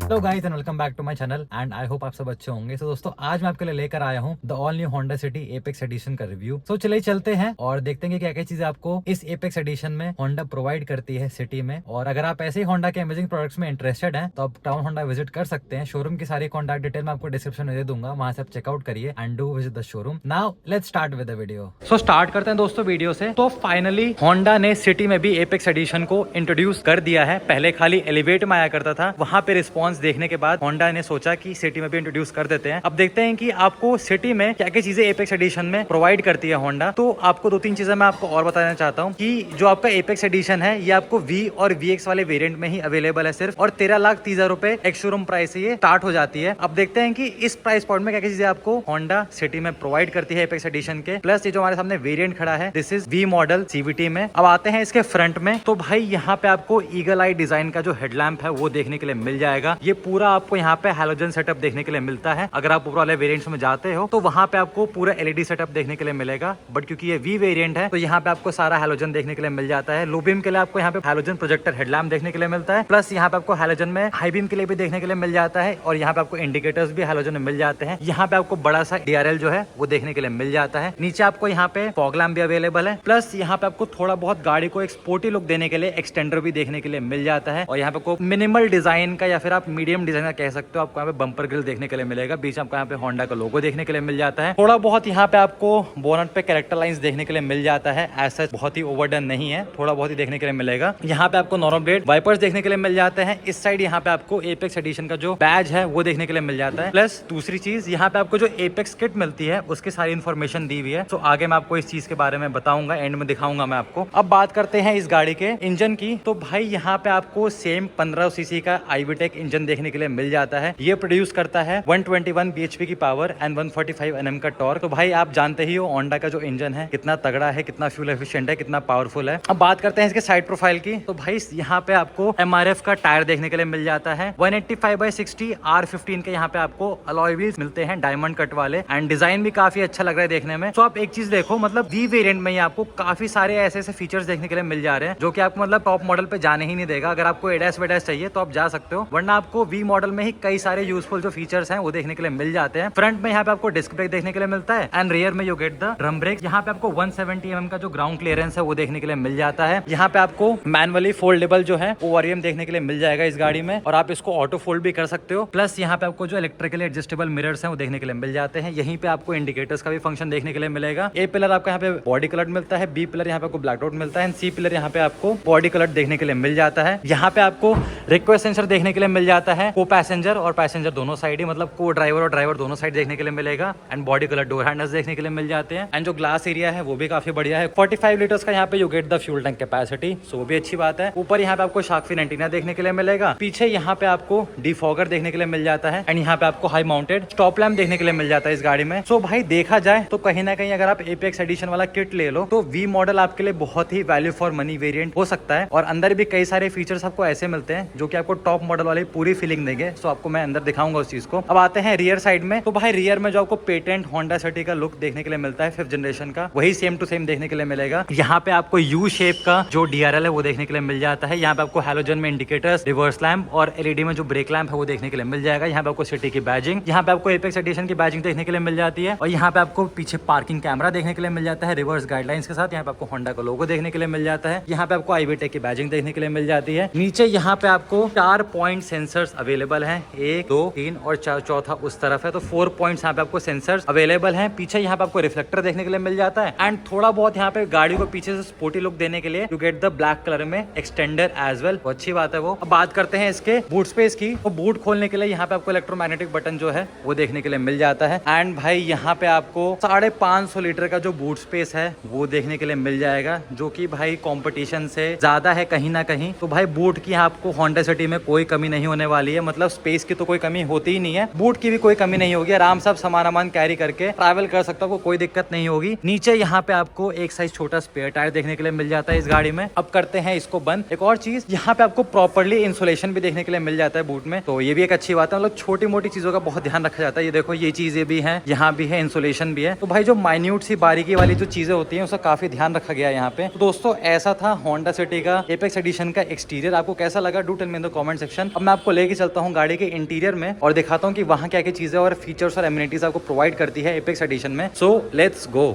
Hello guys and welcome back to my channel and I hope आप सब अच्छे होंगे। तो दोस्तों आज मैं आपके लिए लेकर आया हूँ the all new Honda City Apex Edition का रिव्यू। तो चलिए चलते हैं और देखते हैं कि क्या क्या चीजें आपको इस एपेक्स एडिशन में होंडा प्रोवाइड करती है सिटी में। और अगर आप ऐसे ही होंडा के अमेजिंग प्रोडक्ट्स में इंटरेस्टेड हैं तो आप टाउन होंडा विजिट कर सकते हैं। शोरूम की सारी कॉन्टैक्ट डिटेल मैं आपको डिस्क्रिप्शन में दे दूंगा, वहां से आप चेकआउट करिए and do visit the showroom. Now let's start with the video. So start करते हैं दोस्तों वीडियो से। तो फाइनली होंडा ने सिटी में भी एपेक्स एडिशन को इंट्रोड्यूस कर दिया है। पहले खाली एलिवेट में आया करता था, वहां पे रिस्पॉन्स देखने के बाद होंडा ने सोचा कि सिटी में भी इंट्रोड्यूस कर देते हैं। अब देखते हैं कि आपको सिटी में क्या क्या चीजें एपेक्स एडिशन में प्रोवाइड करती है होंडा। तो आपको 2-3 चीजें मैं आपको और बताना चाहता हूँ कि जो आपका एपेक्स एडिशन है ये आपको वी और VX वाले वेरिएंट में ही अवेलेबल है सिर्फ, और 13,30,000 रुपए एक्स शोरूम प्राइस से ये स्टार्ट हो जाती है। अब देखते हैं कि इस प्राइस पॉइंट में क्या क्या चीजें आपको होंडा सिटी में प्रोवाइड करती है एपेक्स एडिशन के। प्लस ये जो हमारे सामने वेरिएंट खड़ा है this is V model CVT में। अब आते हैं इसके फ्रंट में। तो भाई यहाँ पे आपको ईगल आई डिजाइन का जो हेडलैम्प है वो देखने के लिए मिल जाएगा। ये पूरा आपको यहाँ पे हैलोजन सेटअप देखने के लिए मिलता है। अगर आप ऊपर वाले वेरिएंट्स में जाते हो तो वहां पे आपको पूरा LED सेटअप देखने के लिए मिलेगा, बट क्योंकि ये वी वेरिएंट है तो यहाँ पे आपको सारा हैलोजन देखने के लिए मिल जाता है। लो बीम के लिए आपको यहाँ पे हैलोजन प्रोजेक्टर हेडलैम्प देखने के लिए मिलता है। प्लस यहाँ पे आपको हैलोजन में हाई बीम के लिए भी देखने के लिए मिल जाता है, और यहाँ पे आपको इंडिकेटर्स भी हैलोजन में मिल जाते हैं। यहाँ पे आपको बड़ा सा DRL जो है वो देखने के लिए मिल जाता है। नीचे आपको यहाँ पे फॉग लैम्प भी अवेलेबल है। प्लस यहाँ पे आपको थोड़ा बहुत गाड़ी को एक स्पोर्टी लुक देने के लिए एक्सटेंडर भी देखने के लिए मिल जाता है। और यहाँ पे आपको मिनिमल डिजाइन का या फिर आप मीडियम डिजाइन का कह सकते हो, आपको यहाँ पे बम्पर ग्रिल देखने के लिए मिलेगा। बीच में आपको यहाँ पे होंडा का लोगो देखने के लिए मिल जाता है। थोड़ा बहुत यहाँ पे आपको बोनट पे कैरेक्टर लाइंस देखने के लिए मिल जाता है। ऐसा बहुत ही ओवरडन नहीं है, थोड़ा बहुत ही देखने के लिए मिलेगा। यहाँ पे आपको नॉर्मल ब्लेड वाइपर्स देखने के लिए मिल जाते हैं। इस साइड यहाँ पे आपको एपेक्स एडिशन का जो बैज है वो देखने के लिए मिल जाता है। प्लस दूसरी चीज यहाँ पे आपको जो एपेक्स किट मिलती है उसकी सारी इन्फॉर्मेशन दी हुई है। तो आगे मैं आपको इस चीज के बारे में बताऊंगा, एंड में दिखाऊंगा मैं आपको। अब बात करते हैं इस गाड़ी के इंजन की। तो भाई यहाँ पे आपको सेम 15 सीसी का IVTEC इंजन देखने के लिए मिल जाता है। ये प्रोड्यूस करता है 121 bhp की पावर एंड 145 Nm का टॉर्क। तो भाई आप जानते ही हो होंडा का जो इंजन है कितना तगड़ा है, कितना फ्यूल एफिशिएंट है, कितना पावरफुल है। अब बात करते हैं इसके साइड प्रोफाइल की। तो भाई यहाँ पे आपको MRF का टायर देखने के लिए मिल जाता है। 185/60 R15 के यहाँ पे आपको अलॉय व्हील्स मिलते हैं डायमंड कट वाले, एंड डिजाइन भी काफी अच्छा लग रहा है देखने में। तो आप एक चीज देखो, मतलब वी वेरिएंट में ही आपको काफी सारे ऐसे ऐसे फीचर्स देखने के लिए मिल जा रहे हैं जो कि आपको मतलब टॉप मॉडल पे जाने ही नहीं देगा। अगर आपको एडैस वेडैस चाहिए तो आप जा सकते हो, वरना आपको वी मॉडल में ही कई सारे यूजफुल जो फीचर्स हैं वो देखने के लिए मिल जाते हैं। फ्रंट में यहाँ पे आपको डिस्क ब्रेक देखने के लिए मिलता है, एंड रियर में you get the drum brake. यहाँ पे आपको 170 mm का जो ग्राउंड क्लियरेंस है वो देखने के लिए मिल जाता है। यहाँ पे आपको मैनुअली फोल्डेबल जो है ORVM देखने के लिए मिल जाएगा इस गाड़ी में, और आप इसको ऑटो फोल्ड भी कर सकते हो। प्लस यहाँ पे आपको जो इलेक्ट्रिकली एडजस्टेबल मिरर्स हैं वो देखने के लिए मिल जाते हैं। यहीं पे आपको इंडिकेटर्स का भी फंक्शन देखने के लिए मिलेगा। A पिलर आपका यहाँ पे बॉडी कलर मिलता है, B पिलर यहाँ पे आपको ब्लैक डॉट मिलता है, C पिलर यहाँ पे आपको बॉडी कलर देखने के लिए मिल जाता है। यहाँ पे आपको रिक्वेस्ट सेंसर देखने के लिए मिल जाता है। को पैसेंजर और पैसेंजर दोनों साइड ही, मतलब को ड्राइवर और ड्राइवर दोनों साइड देखने के लिए मिलेगा, and body colour door handles देखने के लिए मिल जाते हैं। एंड जो ग्लास एरिया है वो भी काफी बढ़िया है। 45 लीटर्स का यहाँ पे you get the fuel tank capacity, so वो भी अच्छी बात है। ऊपर यहाँ पे आपको शार्क फिन एंटीना देखने के लिए मिलेगा। पीछे यहाँ पे आपको डिफॉगर देखने के लिए मिल जाता है, एंड यहाँ पे आपको हाई माउंटेड स्टॉप लैम्प देखने के लिए मिल जाता है इस गाड़ी में। सो भाई देखा जाए तो कहीं ना कहीं अगर आप एपेक्स एडिशन वाला किट ले लो तो वी मॉडल आपके लिए बहुत ही वैल्यू फॉर मनी वेरिएंट हो सकता है, और अंदर भी कई सारे फीचर्स आपको ऐसे मिलते हैं जो कि आपको टॉप मॉडल वाली पूरी फीलिंग देंगे। सो आपको मैं अंदर दिखाऊंगा उस चीज को। अब आते हैं रियर साइड में। तो भाई रियर में जो आपको पेटेंट होंडा सिटी का लुक देखने के लिए मिलता है 5th जनरेशन का, वही सेम टू सेम देखने के लिए मिलेगा। यहाँ पे आपको U शेप का जो DRL है वो देखने के लिए मिल जाता है। यहाँ पे आपको हैलोजन में इंडिकेटर्स, रिवर्स लैम्प और LED में जो ब्रेक लैम्प है वो देखने के लिए मिल जाएगा। यहाँ पे आपको सिटी की बैजिंग, यहाँ पे आपको एपेक्स एडिशन की बैजिंग देखने के लिए मिल जाती है, और यहाँ पे आपको पीछे पार्किंग कैमरा देखने के लिए मिल जाता है रिवर्स गाइडलाइंस के साथ। यहाँ पे आपको होंडा का लोगो देखने के लिए मिल जाता है। यहाँ पे आपको IVTEC की बैजिंग देखने के लिए मिल जाती है। नीचे यहाँ पे आपको 4 पॉइंट सेंसर्स अवेलेबल हैं, 1, 2, 3 और चौथा उस तरफ है, तो 4 पॉइंट्स यहाँ पे आपको सेंसर्स अवेलेबल हैं। पीछे यहाँ पे आपको रिफ्लेक्टर देखने के लिए मिल जाता है, एंड थोड़ा बहुत यहाँ पे गाड़ी को पीछे से स्पोर्टी लुक देने के लिए you get the black colour में एक्सटेंडर एज वेल, अच्छी बात है वो। अब बात करते हैं इसके बूट स्पेस की। तो बूट खोलने के लिए यहाँ पे आपको इलेक्ट्रोमैग्नेटिक बटन जो है वो देखने के लिए मिल जाता है, एंड भाई यहाँ पे आपको 550 लीटर का जो बूट स्पेस है वो देखने के लिए मिल जाएगा, जो कि भाई कंपटीशन से ज्यादा है कहीं ना कहीं। तो भाई बूट की आपको होंडा सिटी में कोई कमी नहीं होने वाली है, मतलब स्पेस की तो कोई कमी होती ही नहीं है, बूट की भी कोई कमी नहीं होगी। आराम से आप सामान कैरी करके ट्रैवल कर सकते हो, कोई दिक्कत नहीं होगी। नीचे यहाँ पे आपको एक साइज छोटा स्पेयर टायर देखने के लिए मिल जाता है इस गाड़ी में। अब करते हैं इसको बंद। एक और चीज, यहाँ पे आपको प्रॉपर्ली इंसुलेशन भी देखने के लिए मिल जाता है बूट में, तो ये भी एक अच्छी बात है। मतलब छोटी मोटी चीजों का बहुत ध्यान रखा जाता है। ये देखो ये चीजें भी हैं, यहाँ भी है, इंसुलेशन भी है। तो भाई जो माइन्यूट सी बारीकी वाली जो चीजें होती हैं उसका काफी ध्यान रखा गया है यहाँ पे। तो दोस्तों ऐसा था होंडा सिटी का एपेक्स एडिशन का एक्सटीरियर। आपको कैसा लगा do tell me in the comment section. अब मैं आपको लेके चलता हूँ गाड़ी के इंटीरियर में और दिखाता हूँ कि वहाँ क्या क्या चीजें और फीचर्स और एमिनिटीज आपको प्रोवाइड करती है एपेक्स एडिशन में। So let's go.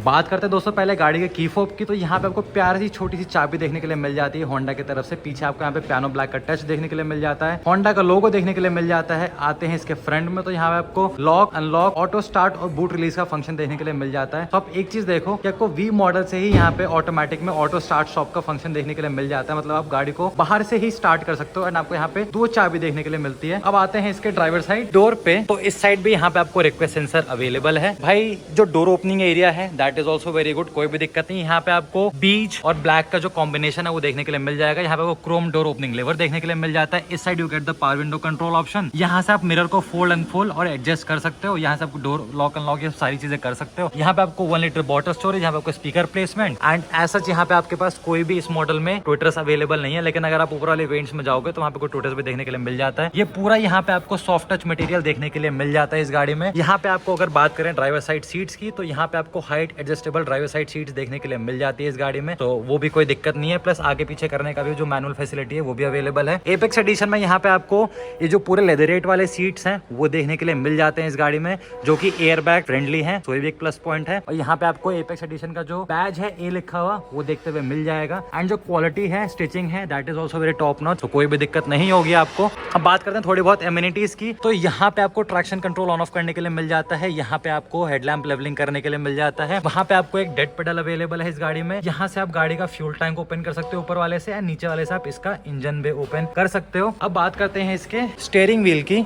बात करते हैं दोस्तों पहले गाड़ी के की फोब की। तो यहाँ पे आपको प्यारी सी छोटी सी चाबी देखने के लिए मिल जाती है होंडा की तरफ से। पीछे आपको यहाँ पे पियानो ब्लैक का टच देखने के लिए मिल जाता है, होंडा का लोगो देखने के लिए मिल जाता है। आते हैं इसके फ्रंट में तो यहाँ पे आपको लॉक अनलॉक, ऑटो स्टार्ट और बूट रिलीज का फंक्शन देखने के लिए मिल जाता है। तो आप एक चीज देखो कि आपको वी मॉडल से ही यहाँ पे ऑटोमेटिक में ऑटो स्टार्ट स्टॉप का फंक्शन देखने के लिए मिल जाता है। मतलब आप गाड़ी को बाहर से ही स्टार्ट कर सकते हो एंड आपको यहाँ पे 2 चाबी देखने के लिए मिलती है। अब आते हैं इसके ड्राइवर साइड डोर पे। तो इस साइड भी यहाँ पे आपको रिक्वेस्ट सेंसर अवेलेबल है। भाई जो डोर ओपनिंग एरिया है that is also very good, कोई भी दिक्कत नहीं। यहाँ पे आपको बीज और ब्लैक का जो कॉम्बिनेशन है वो देखने के लिए मिल जाएगा। यहाँ पे आपको क्रोम डोर ओपनिंग लेवर देखने के लिए मिल जाता है। इस side you get the power window control option. यहाँ से आप मिरर को फोल्ड अनफोल्ड और एडजस्ट कर सकते हो। यहाँ से आपको डोर लॉक अनलॉक ये सारी चीजें कर सकते हो। यहाँ पे आपको 1 लीटर बॉटल स्टोरेज, यहाँ पे आपको स्पीकर प्लेसमेंट एंड ऐसा यहाँ पे आपके पास कोई भी इस मॉडल में ट्विटर्स अवेलेबल नहीं है। लेकिन अगर आप ऊपर वाले इवेंट्स में जाओगे तो वहाँ पे कोई ट्विटर्स भी देखने के लिए मिल जाता है। ये पूरा यहाँ पे आपको सॉफ्ट टच मटेरियल देखने के लिए मिल जाता है इस गाड़ी में। यहाँ पे आपको अगर बात करें ड्राइवर साइड सीट्स की तो यहाँ पे आपको height adjustable driver side seats देखने के लिए मिल जाती है इस गाड़ी में, तो वो भी कोई दिक्कत नहीं है। प्लस आगे पीछे करने का भी जो मैनुअल फैसिलिटी है वो भी अवेलेबल है। एपेक्स एडिशन में यहाँ पे आपको ये जो पूरे लेदरेट वाले सीट्स हैं वो देखने के लिए मिल जाते हैं इस गाड़ी में, जो कि एयर बैग फ्रेंडली है, तो ये भी एक प्लस पॉइंट है। और यहाँ पे आपको एपेक्स एडिशन का जो बैज है ए लिखा हुआ वो देखते हुए मिल जाएगा। एंड जो क्वालिटी है स्टिचिंग है that is also very top notch, तो कोई भी दिक्कत नहीं होगी आपको। अब बात करते हैं थोड़ी बहुत एमिनिटीज की। तो यहाँ पे आपको ट्रैक्शन कंट्रोल ऑन ऑफ करने के लिए मिल जाता है। यहाँ पे आपको हेडलैम्प लेवलिंग करने के लिए मिल जाता है। वहाँ पे आपको एक डेड पेडल अवेलेबल है इस गाड़ी में। यहाँ से आप गाड़ी का फ्यूल टैंक ओपन कर सकते हो ऊपर वाले से, एंड नीचे वाले से आप इसका इंजन भी ओपन कर सकते हो। अब बात करते हैं इसके स्टीयरिंग व्हील की।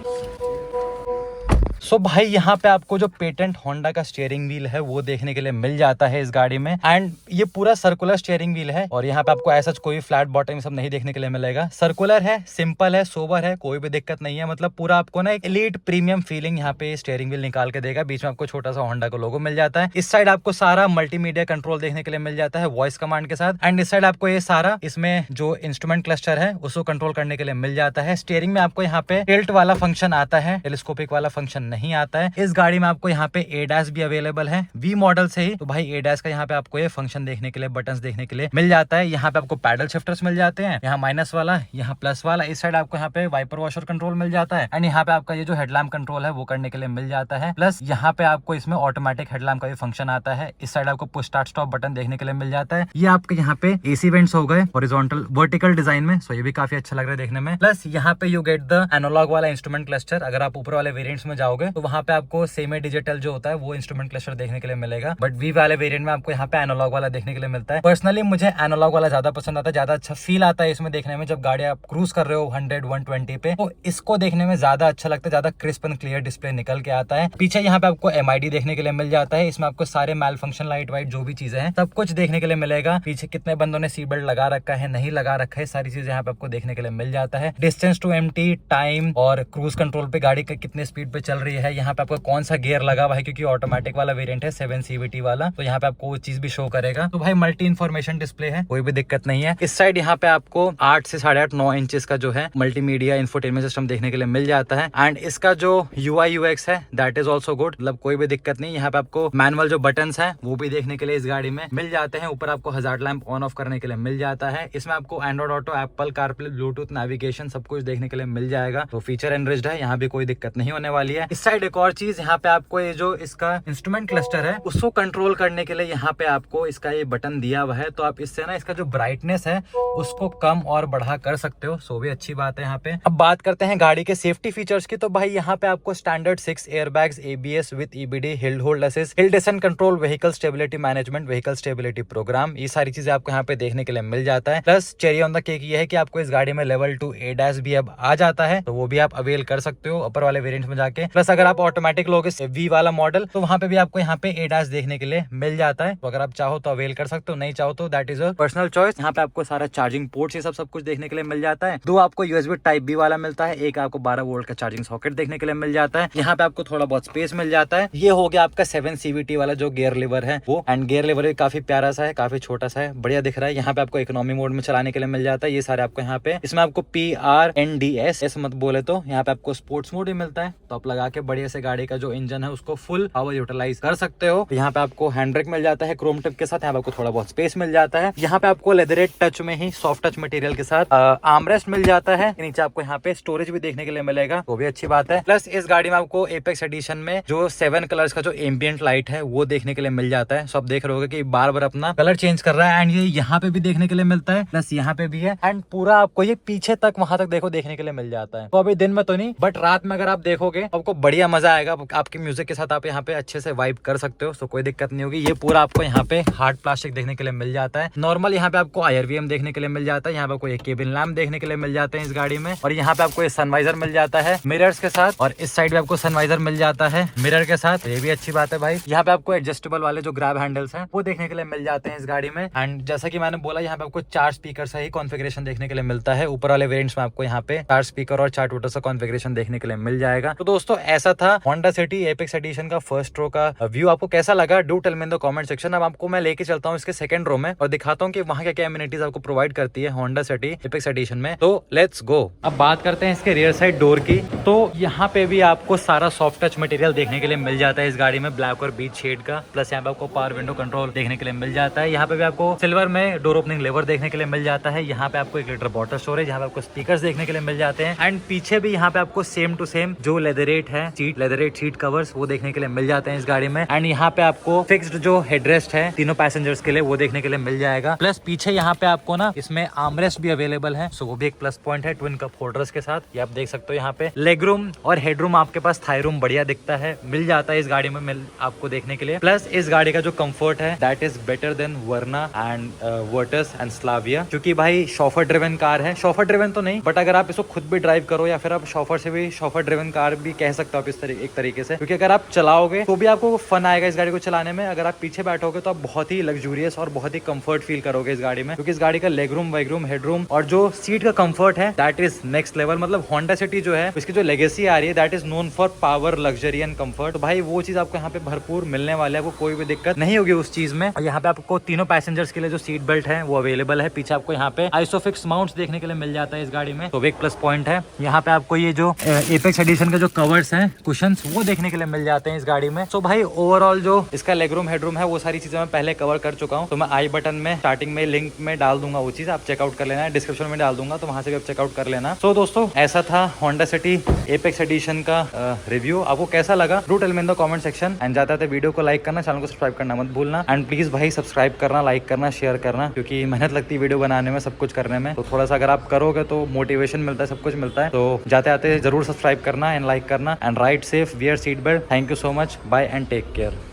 सो भाई यहाँ पे आपको जो पेटेंट होंडा का स्टीयरिंग व्हील है वो देखने के लिए मिल जाता है इस गाड़ी में। एंड ये पूरा सर्कुलर स्टीयरिंग व्हील है और यहाँ पे आपको ऐसा कोई फ्लैट बॉटम सब नहीं देखने के लिए मिलेगा। सर्कुलर है, सिंपल है, सोबर है, कोई भी दिक्कत नहीं है। मतलब पूरा आपको ना एक एलीट प्रीमियम फीलिंग यहाँ पे स्टीयरिंग व्हील निकाल के देगा। बीच में आपको छोटा सा होंडा का लोगो मिल जाता है। इस साइड आपको सारा मल्टीमीडिया कंट्रोल देखने के लिए मिल जाता है वॉइस कमांड के साथ। एंड इस साइड आपको ये सारा इसमें जो इंस्ट्रूमेंट क्लस्टर है उसको कंट्रोल करने के लिए मिल जाता है। स्टीयरिंग में आपको यहाँ पे टिल्ट वाला फंक्शन आता है, टेलीस्कोपिक वाला फंक्शन नहीं आता है। इस गाड़ी में आपको यहाँ पे एडास भी अवेलेबल है वी मॉडल से ही, तो भाई एडास का यहाँ पे आपको ये फंक्शन देखने के लिए, बटन्स देखने के लिए मिल जाता है। यहाँ पे आपको पैडल शिफ्टर्स मिल जाते हैं, यहाँ माइनस वाला, यहाँ प्लस वाला। इस साइड आपको यहाँ पे वाइपर वॉशर कंट्रोल मिल जाता है। एंड यहाँ पे आपका ये जो हेडलैम्प कंट्रोल है वो करने के लिए मिल जाता है। प्लस यहाँ पे आपको इसमें ऑटोमेटिक हेडलैम्प का भी फंक्शन आता है। इस साइड आपको पुश स्टार्ट स्टॉप बटन देखने के लिए मिल जाता है। ये आपके यहाँ पे एसी वेंट्स हो गए हॉरिजॉन्टल वर्टिकल डिजाइन में, सो ये भी काफी अच्छा लग रहा है देखने में। प्लस यहाँ पे यू गेट द एनालॉग वाला इंस्ट्रूमेंट क्लस्टर। अगर आप ऊपर वाले वेरिएंट्स में जाओगे तो वहाँ पे आपको सेमी डिजिटल जो होता है वो इंस्ट्रूमेंट क्लस्टर देखने के लिए मिलेगा, बट वी वाले वेरिएंट में आपको यहाँ पे एनालॉग वाला देखने के लिए मिलता है। पर्सनली मुझे एनालॉग वाला ज्यादा पसंद आता है, ज्यादा अच्छा फील आता है इसमें देखने में। जब गाड़ी आप क्रूज कर रहे हो 100-120 पे तो इसको देखने में ज्यादा अच्छा लगता है, ज्यादा क्रिस्प एंड क्लियर डिस्प्ले निकल के आता है। पीछे यहाँ पे आपको MID देखने के लिए मिल जाता है। इसमें आपको सारे मैल फंक्शन लाइट वाइट जो भी चीजें हैं सब कुछ देखने के लिए मिलेगा। पीछे कितने बंदों ने सीट बेल्ट लगा रखा है, नहीं लगा रखा है, सारी चीजें यहाँ पे आपको देखने के लिए मिल जाता है। डिस्टेंस टू एम्प्टी, टाइम और क्रूज कंट्रोल पे गाड़ी का कितने स्पीड पे चल रही है, यहाँ पे आपको कौन सा गियर लगा हुआ है, क्योंकि ऑटोमेटिक वाला वेरिएंट है 7 CVT वाला, तो यहाँ पे आपको वो चीज भी शो करेगा। तो भाई मल्टी इन्फॉर्मेशन डिस्प्ले है, कोई भी दिक्कत नहीं है। इस साइड यहाँ पे आपको 8 से 8.5-9 इंचेस का जो है मल्टीमीडिया इंफोटेनमेंट सिस्टम देखने के लिए मिल जाता है। एंड इसका जो UI UX है दैट इज ऑल्सो गुड, मतलब कोई भी दिक्कत नहीं। यहाँ पे आपको मैनुअल जो बटन्स है वो भी देखने के लिए इस गाड़ी में मिल जाते हैं। ऊपर आपको हजार्ड लैंप ऑन ऑफ करने के लिए मिल जाता है। इसमें आपको Android auto, Apple CarPlay, Bluetooth, navigation सब कुछ देखने के लिए मिल जाएगा। तो फीचर एनरिच्ड है, यहाँ भी कोई दिक्कत नहीं होने वाली है। इस साइड एक और चीज, यहाँ पे आपको ये जो इसका इंस्ट्रूमेंट क्लस्टर है उसको कंट्रोल करने के लिए यहाँ पे आपको इसका ये बटन दिया हुआ है। तो आप इससे ना इसका जो ब्राइटनेस है उसको कम और बढ़ा कर सकते हो, सो भी अच्छी बात है यहाँ पे। अब बात करते हैं गाड़ी के सेफ्टी फीचर्स की। तो भाई यहाँ पे आपको standard 6 airbags, ABS with EBD, hill hold assist, hill descent control, vehicle stability management, vehicle stability program, ये सारी चीजें आपको यहाँ पे देखने के लिए मिल जाता है। Plus cherry on the cake ये है कि आपको इस गाड़ी में लेवल 2 ADAS भी अब आ जाता है, तो वो भी आप अवेल कर सकते हो ऊपर वाले वेरिएंट में जाके। प्लस अगर आप ऑटोमेटिक लोगे V वाला मॉडल तो वहाँ पे भी आपको यहाँ पे ADAS देखने के लिए मिल जाता है। तो अगर आप चाहो तो अवेल कर सकते हो, नहीं चाहो तो that is a personal choice. यहाँ पे आपको सारा चार्जिंग पोर्ट ये सब कुछ देखने के लिए मिल जाता है। 2 आपको USB Type-B वाला मिलता है, एक आपको 12 वोल्ट का चार्जिंग सॉकेट देखने के लिए मिल जाता है। यहाँ पे आपको थोड़ा बहुत स्पेस मिल जाता है। ये हो गया आपका 7 CVT वाला जो गियर लीवर है वो, एंड गियर लीवर भी काफी प्यारा सा है, काफी छोटा सा है, बढ़िया दिख रहा है। यहाँ पे आपको इकोनॉमी मोड में चलाने के लिए मिल जाता है। ये सारे आपको यहाँ पे, इसमें आपको PRNDS मत बोले तो यहाँ पे आपको स्पोर्ट्स मोड भी मिलता है, तो आप लगा के के बढ़िया से गाड़ी का जो इंजन है उसको फुल पावर यूटिलाइज कर सकते हो। यहाँ पे आपको हैंड ब्रेक मिल जाता है क्रोम टिप के साथ, यहाँ पे आपको थोड़ा बहुत स्पेस मिल जाता है। यहाँ पे आपको लेदरेट टच में ही सॉफ्ट टच मटेरियल के साथ आर्मरेस्ट मिल जाता है। नीचे आपको यहाँ पे स्टोरेज भी देखने के लिए मिलेगा, वो भी अच्छी बात है। प्लस इस गाड़ी में आपको एपेक्स एडिशन में जो 7 कलर्स का जो एम्बियंट लाइट है वो देखने के लिए मिल जाता है। सो आप देख रहे होगे कि बार बार अपना कलर चेंज कर रहा है एंड ये यहाँ पे भी देखने के लिए मिलता है, प्लस यहाँ पे भी है एंड पूरा आपको ये पीछे तक वहां तक देखो देखने के लिए मिल जाता है। तो अभी दिन में तो नहीं बट रात में अगर आप देखोगे आपको बढ़िया मजा आएगा। आपके म्यूजिक के साथ आप यहाँ पे अच्छे से वाइब कर सकते हो, सो कोई दिक्कत नहीं होगी। ये पूरा आपको यहाँ पे हार्ड प्लास्टिक देखने के लिए मिल जाता है। नॉर्मल यहाँ पे आपको IRVM देखने के लिए मिल जाता है, यहाँ पे आपको एक केबिन लैम्प देखने के लिए मिल जाते हैं इस गाड़ी में, और यहाँ पे आपको सनवाइजर मिल जाता है मिरर्स के साथ, और इस साइड भी आपको सनवाइजर मिल जाता है मिरर के साथ, ये भी अच्छी बात है भाई। यहाँ पे आपको एडजस्टेबल वाले जो ग्रैब हैंडल्स हैं वो देखने के लिए मिल जाते हैं इस गाड़ी में। एंड जैसा कि मैंने बोला यहाँ पे आपको 4 स्पीकर से ही कॉन्फ़िगरेशन देखने के लिए मिलता है। ऊपर वाले वेरिएंट्स में आपको यहाँ पे 4 स्पीकर और 4 टोटल सा कॉन्फ़िगरेशन देखने के लिए मिल जाएगा। तो दोस्तों ऐसा था होंडा सिटी एपेक्स एडिशन का फर्स्ट रो का व्यू। आपको कैसा लगा do tell me in the comment section. अब आपको मैं लेके चलता हूँ इसके सेकंड रो में और दिखाता हूँ कि वहाँ क्या क्या एमिनिटीज आपको प्रोवाइड करती है होंडा सिटी एपेक्स एडिशन में। तो लेट्स गो। अब बात करते हैं इसके रियर साइड डोर की। तो यहाँ पे भी आपको सारा सॉफ्ट टच मटेरियल देखने के लिए मिल जाता है इस गाड़ी में, ब्लैक और बीच शेड का। प्लस यहाँ पे आपको पावर विंडो कंट्रोल देखने के लिए मिल जाता है। यहाँ पे भी आपको सिल्वर में डोर ओपनिंग लेवर देखने के लिए मिल जाता है। यहाँ पे आपको 1 लीटर बॉटल स्टोरेज, यहाँ पे आपको स्पीकर्स देखने के लिए मिल जाते हैं। एंड पीछे भी यहाँ पे आपको सेम टू सेम जो लेदरेट है लेदरेट सीट कवर्स वो देखने के लिए मिल जाते हैं इस गाड़ी में। एंड यहाँ पे आपको फिक्स्ड जो हेडरेस्ट है तीनों पैसेंजर्स के लिए वो देखने के लिए मिल जाएगा। प्लस पीछे यहाँ पे आपको ना इसमें आर्मरेस्ट भी अवेलेबल है, सो वो भी एक प्लस पॉइंट है ट्विन कप होल्डर्स के साथ। ये आप देख सकते हो यहाँ पे लेग रूम और हेड रूम आपके पास थाई रूम बढ़िया दिखता है, मिल जाता है इस गाड़ी में आपको देखने के लिए। प्लस इस गाड़ी का जो कंफर्ट है that is better than Verna and Virtus and Slavia, क्योंकि भाई शॉफर ड्रिवन कार है। शॉफर ड्रिवन तो नहीं बट अगर आप इसको खुद भी ड्राइव करो या फिर आप शॉफर से भी शॉफर ड्रिवन कार भी कह सकते हो आप इस एक तरीके से, क्योंकि अगर आप चलाओगे तो भी आपको फन आएगा इस गाड़ी को चलाने में। अगर आप पीछे बैठोगे तो आप बहुत ही लग्जूरियस और बहुत ही कंफर्ट फील करोगे इस गाड़ी में, क्योंकि इस गाड़ी का लेग रूम वेग रूम हेड रूम और जो सीट का कंफर्ट है दैट इज नेक्स्ट लेवल। मतलब होंडा सिटी जो है उसकी जो लेगेसी आ रही है that is known for power luxury and comfort. तो भाई वो चीज आपको यहाँ पे भरपूर मिलने वाला है, आपको कोई भी दिक्कत नहीं होगी उस चीज में। और यहाँ पे आपको तीनों पैसेंजर्स के लिए जो सीट बेल्ट है वो अवेलेबल है। पीछे आपको यहाँ पे आइसोफिक्स माउंट्स देखने के लिए मिल जाता है इस गाड़ी में, तो एक प्लस पॉइंट है। यहाँ पे आपको ये जो एपेक्स एडिशन के जो कवर्स हैं कुशन्स वो देखने के लिए मिल जाते हैं इस गाड़ी में। तो भाई ओवरऑल जो इसका लेग रूम हेड रूम है वो सारी चीजें मैं पहले कवर कर चुका हूँ, तो मैं आई बटन में स्टार्टिंग में लिंक में डाल दूंगा, वो चीज आप चेकआउट कर लेना, डिस्क्रिप्शन में डाल दूंगा तो वहां से भी आप चेकआउट कर लेना। तो दोस्तों ऐसा था होंडा सिटी एपेक्स एडिशन का रिव्यू। आपको कैसा लगा do tell me in the comment section. And जाते थे वीडियो को लाइक करना, चैनल को सब्सक्राइब करना मत भूलना। एंड प्लीज भाई सब्सक्राइब करना, लाइक करना, शेयर करना, क्योंकि मेहनत लगती है वीडियो बनाने में, सब कुछ करने में, तो थोड़ा सा अगर आप करोगे तो मोटिवेशन मिलता है, सब कुछ मिलता है। तो जाते आते जरूर सब्सक्राइब करना एंड लाइक करना and ride safe, wear seat belt. Thank you so much, bye and take care.